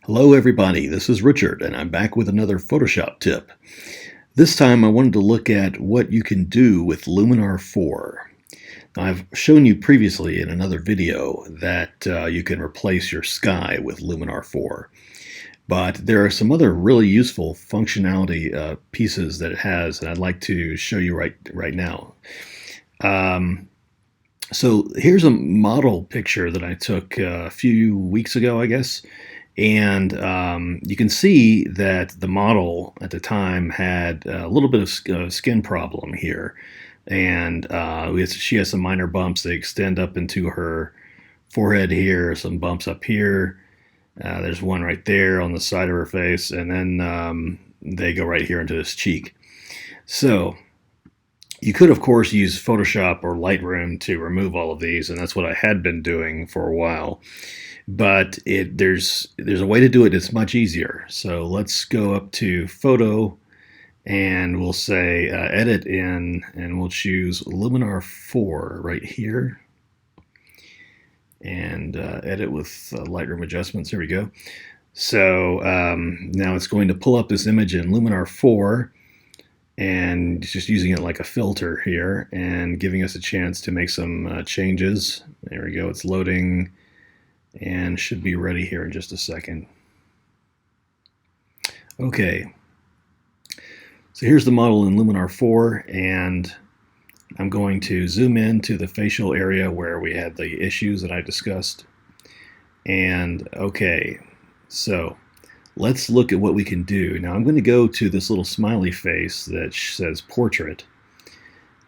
Hello everybody, this is Richard and I'm back with another Photoshop tip. This time I wanted to look at what you can do with Luminar 4. Now, I've shown you previously in another video that you can replace your sky with Luminar 4. But there are some other really useful functionality pieces that it has, and I'd like to show you right now. So here's a model picture that I took a few weeks ago, I guess. And you can see that the model at the time had a little bit of skin problem here. And she has some minor bumps. They extend up into her forehead here, some bumps up here. There's one right there on the side of her face. And then they go right here into this cheek. So you could, of course, use Photoshop or Lightroom to remove all of these. And that's what I had been doing for a while. But there's a way to do it that's much easier. So let's go up to Photo, and we'll say Edit in, and we'll choose Luminar 4 right here. And edit with Lightroom adjustments. Here we go. So now it's going to pull up this image in Luminar 4, and just using it like a filter here, and giving us a chance to make some changes. There we go. It's loading and should be ready here in just a second. Okay, so here's the model in Luminar 4, and I'm going to zoom in to the facial area where we had the issues that I discussed. And okay, so let's look at what we can do. Now I'm going to go to this little smiley face that says portrait.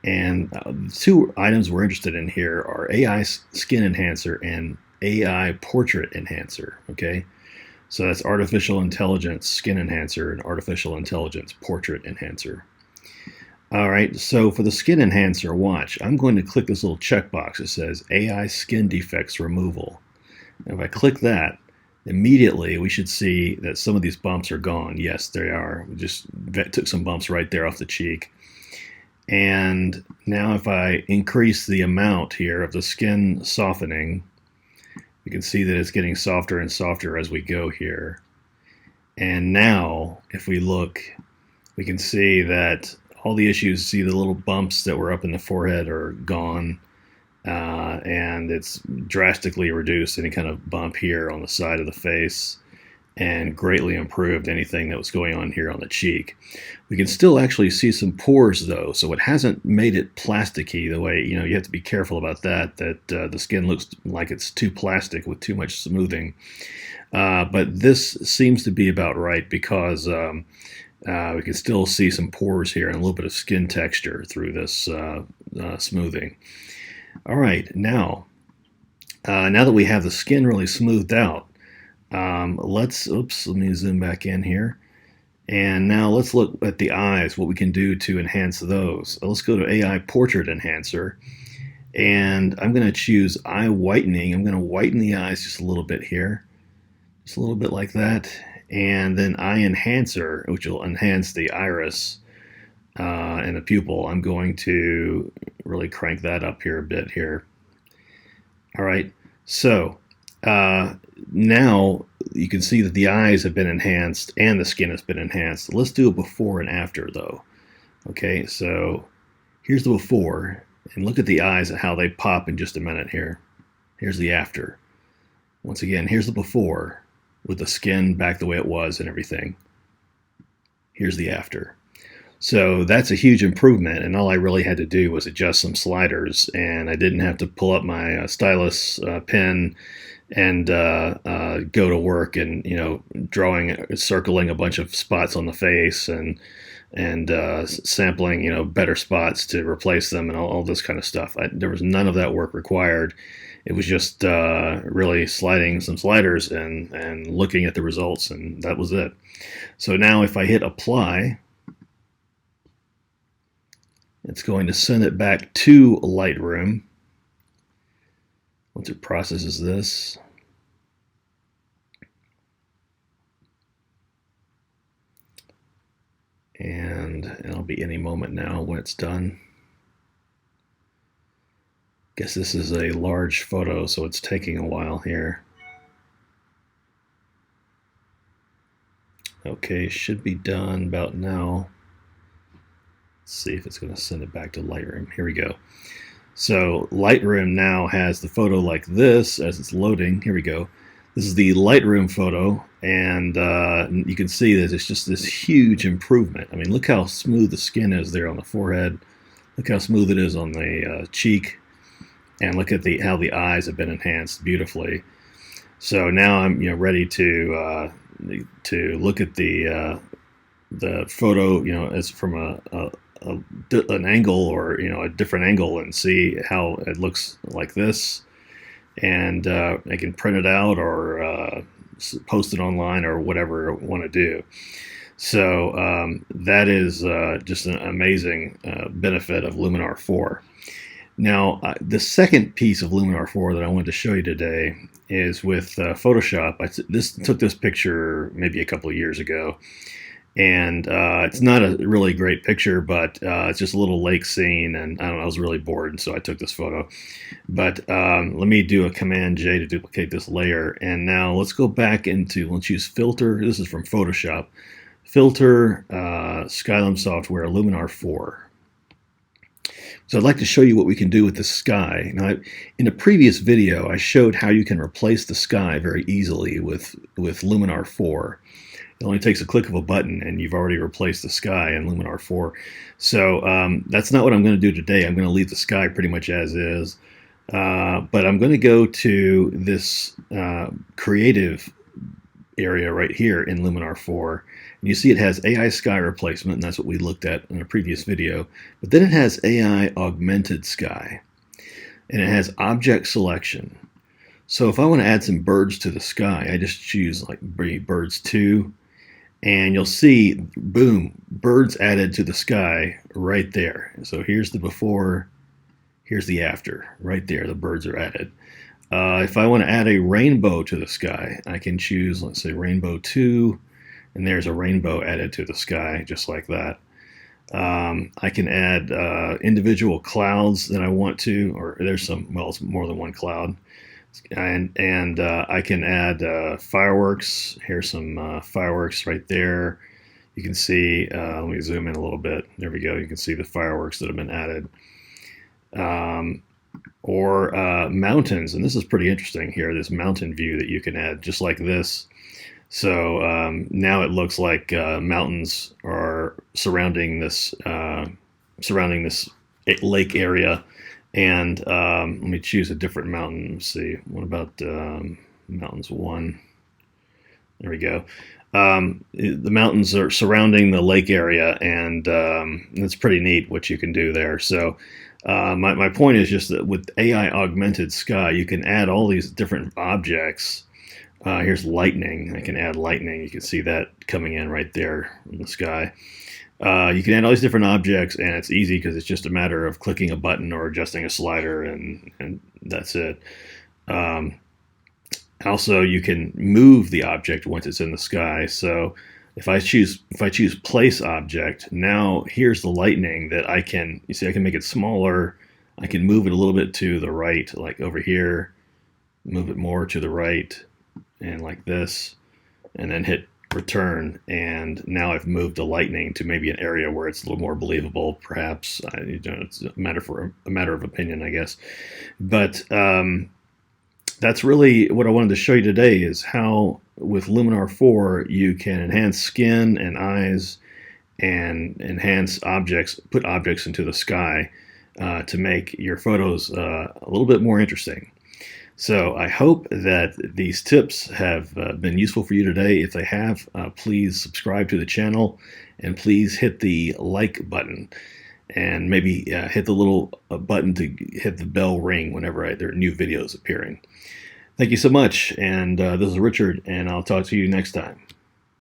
And the two items we're interested in here are AI Skin Enhancer and AI Portrait Enhancer, okay? So that's Artificial Intelligence Skin Enhancer and Artificial Intelligence Portrait Enhancer. All right, so for the Skin Enhancer, watch. I'm going to click this little checkbox that says AI Skin Defects Removal. And if I click that, immediately we should see that some of these bumps are gone. Yes, they are. We just took some bumps right there off the cheek. And now if I increase the amount here of the skin softening, you can see that it's getting softer and softer as we go here. And now, if we look, we can see that all the issues, see the little bumps that were up in the forehead are gone. And it's drastically reduced any kind of bump here on the side of the face, and greatly improved anything that was going on here on the cheek. We can still actually see some pores though, so it hasn't made it plasticky the way, you have to be careful about that the skin looks like it's too plastic with too much smoothing. But this seems to be about right, because we can still see some pores here and a little bit of skin texture through this smoothing. All right, now that we have the skin really smoothed out, let me zoom back in here. And now let's look at the eyes, what we can do to enhance those. Let's go to AI Portrait Enhancer, and I'm going to choose eye whitening. I'm going to whiten the eyes just a little bit here, just a little bit like that. And then eye enhancer, which will enhance the iris and the pupil. I'm going to really crank that up here a bit here. All right, so now you can see that the eyes have been enhanced and the skin has been enhanced. Let's do a before and after though. Okay, so here's the before, and look at the eyes and how they pop in just a minute here. Here's the after. Once again, here's the before with the skin back the way it was and everything. Here's the after. So that's a huge improvement, and all I really had to do was adjust some sliders, and I didn't have to pull up my stylus pen and go to work and circling a bunch of spots on the face and sampling better spots to replace them and all this kind of stuff. There was none of that work required. It was just really sliding some sliders and looking at the results, and that was it. So now if I hit apply, it's going to send it back to Lightroom once it processes this. And it'll be any moment now when it's done. Guess this is a large photo, so it's taking a while here. Okay, should be done about now. Let's see if it's going to send it back to Lightroom. Here we go. So Lightroom now has the photo like this as it's loading. Here we go. This is the Lightroom photo, and you can see that it's just this huge improvement. I mean, look how smooth the skin is there on the forehead. Look how smooth it is on the cheek, and look at how the eyes have been enhanced beautifully. So now I'm ready to look at the photo as from an angle, or a different angle, and see how it looks like this, and I can print it out or post it online or whatever I want to do. So that is just an amazing benefit of Luminar 4. Now, the second piece of Luminar 4 that I wanted to show you today is with Photoshop. I took this picture maybe a couple of years ago, and it's not a really great picture, but it's just a little lake scene, and I don't know, I was really bored, and so I took this photo. But let me do a Command J to duplicate this layer, and now let's go back let's use Filter. This is from Photoshop. Filter, Skylum software, Luminar 4. So I'd like to show you what we can do with the sky. Now, in a previous video, I showed how you can replace the sky very easily with Luminar 4. It only takes a click of a button, and you've already replaced the sky in Luminar 4. So that's not what I'm going to do today. I'm going to leave the sky pretty much as is. But I'm going to go to this creative area right here in Luminar 4. And you see it has AI sky replacement, and that's what we looked at in a previous video. But then it has AI augmented sky, and it has object selection. So if I want to add some birds to the sky, I just choose like birds 2, and you'll see, boom, birds added to the sky right there. So here's the before, here's the after, right there, the birds are added. If I want to add a rainbow to the sky, I can choose, let's say, rainbow 2, and there's a rainbow added to the sky, just like that. I can add individual clouds that I want to, or there's it's more than one cloud. And I can add fireworks. Here's some fireworks right there. You can see, let me zoom in a little bit. There we go. You can see the fireworks that have been added. Or mountains, and this is pretty interesting here, this mountain view that you can add just like this. So now it looks like mountains are surrounding this lake area. And let me choose a different mountain. Let's see, what about mountains 1? There we go. The mountains are surrounding the lake area, and it's pretty neat what you can do there. So my point is just that with AI augmented sky, you can add all these different objects. Here's lightning. I can add lightning. You can see that coming in right there in the sky. You can add all these different objects, and it's easy because it's just a matter of clicking a button or adjusting a slider, and that's it. Also, you can move the object once it's in the sky. So if I choose place object, now here's the lightning that I can, you see, I can make it smaller. I can move it a little bit to the right, like over here, move it more to the right, and like this, and then hit return, and now I've moved the lightning to maybe an area where it's a little more believable, perhaps. It's a matter of opinion, I guess. But that's really what I wanted to show you today, is how with Luminar 4 you can enhance skin and eyes and enhance objects, put objects into the sky to make your photos a little bit more interesting. So I hope that these tips have been useful for you today. If they have, please subscribe to the channel, and please hit the like button, and maybe hit the little button to hit the bell ring whenever there are new videos appearing. Thank you so much, and this is Richard, and I'll talk to you next time.